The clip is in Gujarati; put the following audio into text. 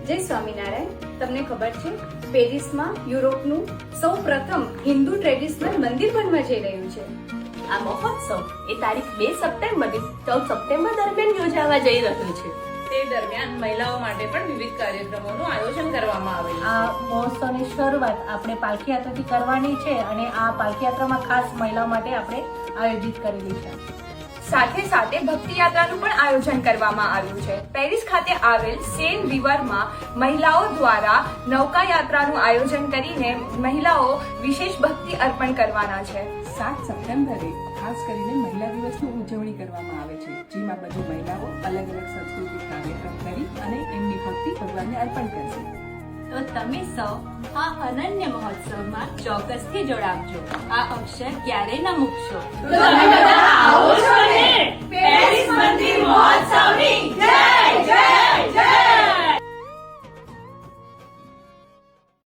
જય સ્વામિનારાયણ. તમને ખબર છે પેરિસમાં યુરોપનું સૌપ્રથમ હિન્દુ ટ્રેડિશનલ મંદિર બનવા જઈ રહ્યું છે. આ મહોત્સવ એ તારીખ 2 સપ્ટેમ્બરથી 14 સપ્ટેમ્બર દરમિયાન યોજાવા જઈ રહ્યો છે. તે દરમિયાન મહિલાઓ માટે પણ વિવિધ કાર્યક્રમોનું આયોજન કરવામાં આવેલું છે. આ મહોત્સવની શરૂઆત આપણે પાલખી યાત્રાથી કરવાની છે અને આ પાલખી યાત્રામાં ખાસ મહિલાઓ માટે આપણે આયોજિત કરેલી છે. સાથે સાથે ભક્તિ યાત્રાનું પણ આયોજન કરવામાં આવ્યું છે. પેરિસ ખાતે આવેલ સેન રિવરમાં મહિલાઓ દ્વારા નૌકા યાત્રાનું આયોજન કરીને મહિલાઓ વિશેષ ભક્તિ અર્પણ કરવાના છે. 7 સપ્ટેમ્બરે ખાસ કરીને મહિલા દિવસની ઉજવણી કરવામાં આવે છે, જેમાં બધી મહિલાઓ અલગ અલગ સાંસ્કૃતિક કાર્યક્રમ કરી અને એમની ભક્તિ ભગવાનને અર્પણ કરશે. તો તમે સૌ આ અનન્ય મહોત્સવમાં ચોક્કસથી જોડાવજો. આ અક્ષર ક્યારેય ન મૂકશો.